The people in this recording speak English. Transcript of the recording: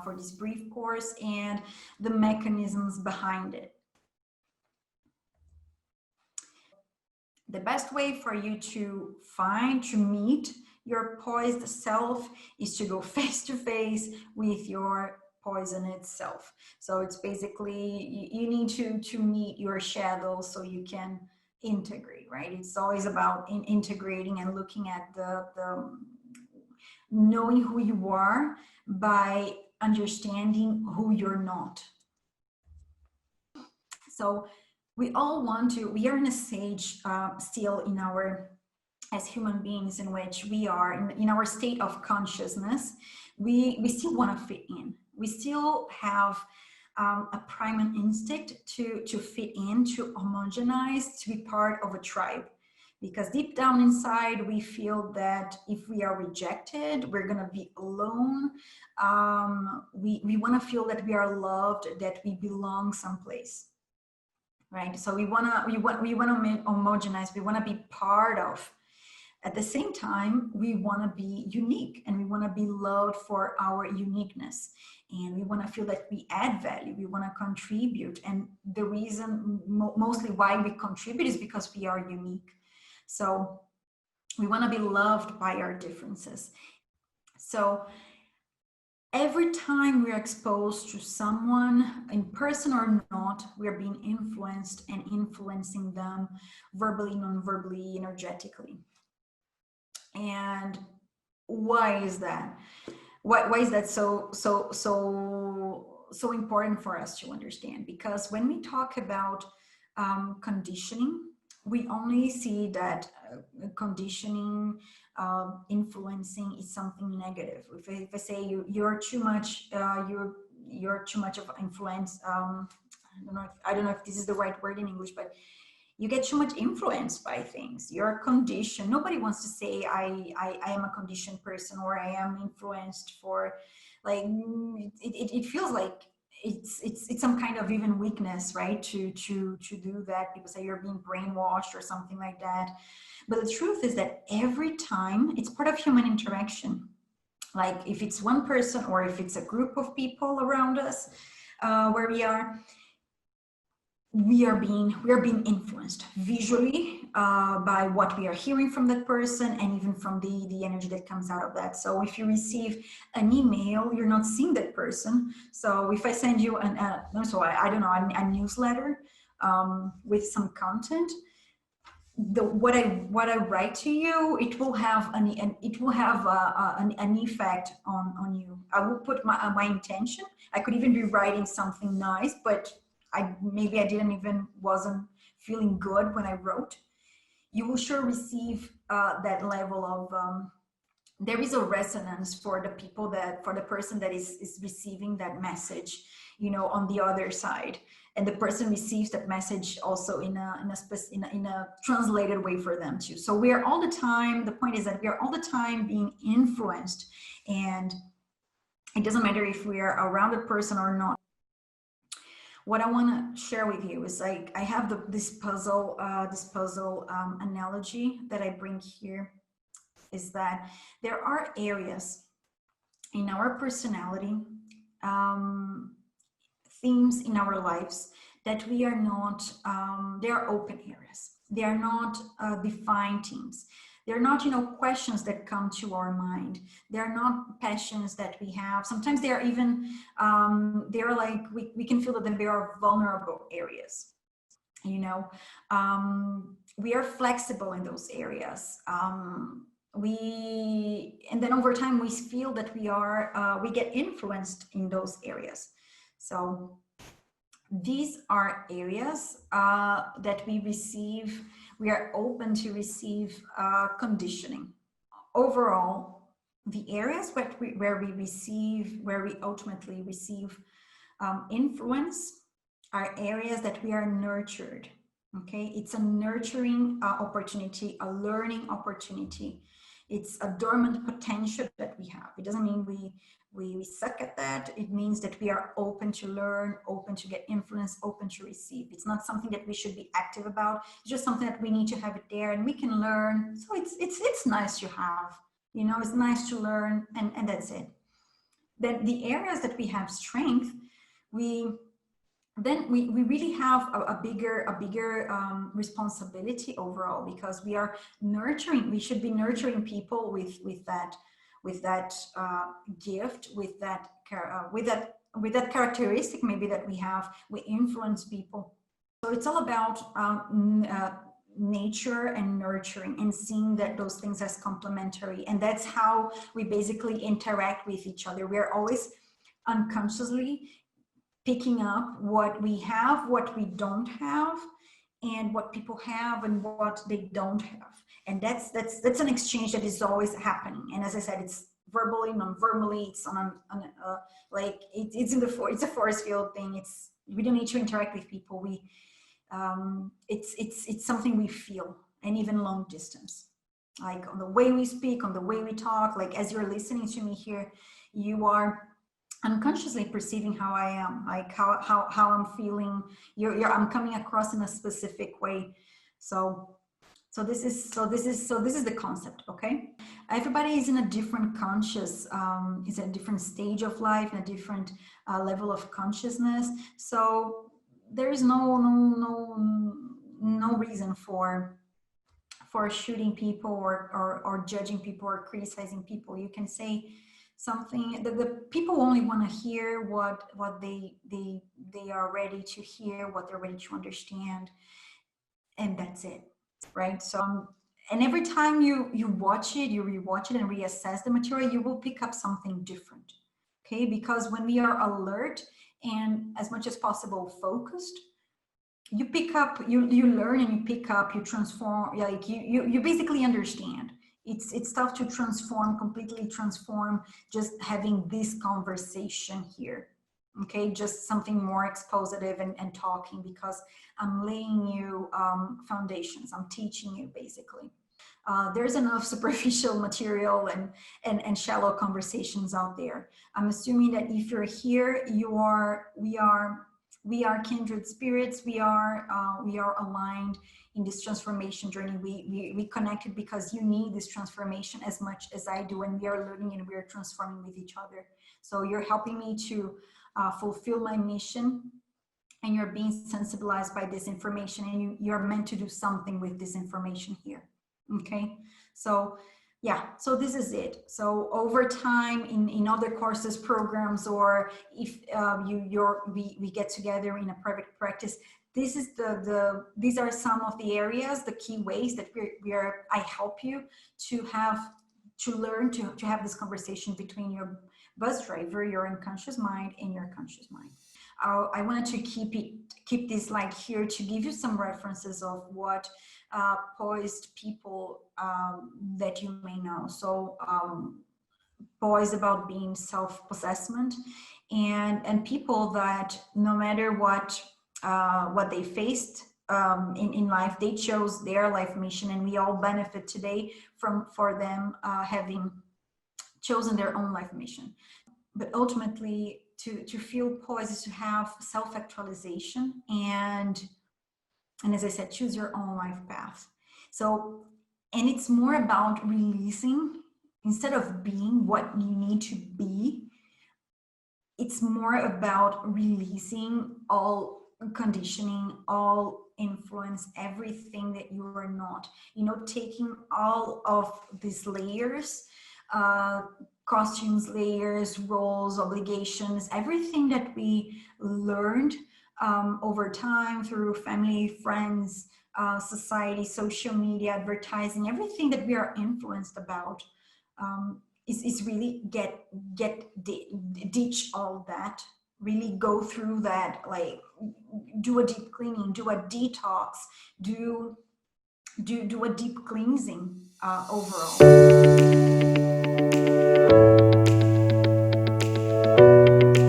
for this brief course and the mechanisms behind it. The best way for you to meet your poised self is to go face to face with your poison itself. So it's basically, you need to meet your shadow so you can integrate, right? It's always about integrating and looking at the knowing who you are by understanding who you're not. So we all want to, we are in a stage still in our, as human beings, in which we are in our state of consciousness, we still want to fit in. We still have a primal instinct to fit in, to homogenize, to be part of a tribe. Because deep down inside, we feel that if we are rejected, we're going to be alone. We want to feel that we are loved, that we belong someplace. Right? So we want to homogenize, we want to be part of. At the same time, we want to be unique and we want to be loved for our uniqueness. And we want to feel that we add value, we want to contribute. And the reason mostly why we contribute is because we are unique. So we want to be loved by our differences. So every time we're exposed to someone, in person or not, we're being influenced and influencing them verbally, non-verbally, energetically. And why is that? Why is that so important for us to understand? Because when we talk about conditioning, we only see that conditioning, influencing is something negative. If I say you're too much, you're too much of influence. I don't know if this is the right word in English, but you get too much influenced by things. You're conditioned. Nobody wants to say I am a conditioned person or I am influenced for, like, it feels like it's some kind of even weakness, right? To do that. People say you're being brainwashed or something like that. But the truth is that every time, it's part of human interaction. Like if it's one person or if it's a group of people around us, where we are being influenced visually by what we are hearing from that person, and even from the energy that comes out of that. So if you receive an email, you're not seeing that person. So if I send you I don't know, a newsletter with some content, what I write to you, it will have an effect on you. I will put my intention. I could even be writing something nice, but maybe I wasn't feeling good when I wrote. You will sure receive that level of there is a resonance for the person that is receiving that message, you know, on the other side, and the person receives that message also in a translated way for them too. So we are all the time, the point is that we are all the time being influenced, and it doesn't matter if we are around a person or not. What I want to share with you is, like, I have this puzzle analogy that I bring here, is that there are areas in our personality, themes in our lives that we are not, they are open areas. They are not defined themes. They're not, you know, questions that come to our mind. They're not passions that we have. Sometimes they are even, they're like, we can feel that they are vulnerable areas. You know, we are flexible in those areas. And then over time we feel that we get influenced in those areas. So these are areas that we are open to receive conditioning. Overall, the areas where we ultimately receive influence are areas that we are nurtured. Okay, it's a nurturing opportunity, a learning opportunity. It's a dormant potential that we have. It doesn't mean we suck at that. It means that we are open to learn, open to get influence, open to receive. It's not something that we should be active about. It's just something that we need to have it there, and we can learn. So it's nice to have, you know, it's nice to learn, and that's it. then the areas that we have strength, we we really have a bigger responsibility overall, because we should be nurturing people with that gift, with that characteristic maybe that we have. We influence people. So it's all about nature and nurturing, and seeing that those things as complementary. And that's how we basically interact with each other. We're always unconsciously picking up what we have, what we don't have, and what people have and what they don't have. And that's an exchange that is always happening. And as I said, it's verbally, non-verbally. It's like it's a force field thing. We don't need to interact with people. It's something we feel, and even long distance, like on the way we speak, on the way we talk. Like as you're listening to me here, you are unconsciously perceiving how I am, like how I'm feeling. I'm coming across in a specific way. So this is the concept. Okay, everybody is in a different is a different stage of life, and a different level of consciousness. So there is no reason for shooting people or judging people or criticizing people. You can say something that the people only want to hear what they are ready to hear, what they're ready to understand, and that's it, right? So and every time you watch it, you rewatch it and reassess the material, you will pick up something different. Okay, because when we are alert and as much as possible focused, you pick up, you learn, and you pick up, you transform, like you basically understand. It's tough to completely transform, just having this conversation here. Okay, just something more expositive and talking, because I'm laying you foundations. I'm teaching you basically. There's enough superficial material and shallow conversations out there. I'm assuming that if you're here, we are kindred spirits. We are aligned in this transformation journey. We connected because you need this transformation as much as I do, and we are learning and we are transforming with each other. So you're helping me to fulfill my mission, and you're being sensibilized by this information, and you're meant to do something with this information here. Okay, so yeah, so this is it. So over time, in other courses, programs, or if we get together in a private practice, this is these are some of the areas, the key ways that I help you to learn to have this conversation between your bus driver, your unconscious mind, and your conscious mind. I wanted to keep this slide here to give you some references of what poised people that you may know. So poise about being self-possessment, and people that no matter what they faced in life, they chose their life mission, and we all benefit today for them having chosen their own life mission. But ultimately, to feel poised is to have self-actualization, and as I said, choose your own life path. So, and it's more about releasing instead of being what you need to be. It's more about releasing all conditioning, all influence, everything that you are not, taking all of these layers, costumes, layers, roles, obligations, everything that we learned over time through family, friends, society, social media, advertising, everything that we are influenced about, is really ditch all that, really go through that, like do a deep cleaning, do a detox, do a deep cleansing overall.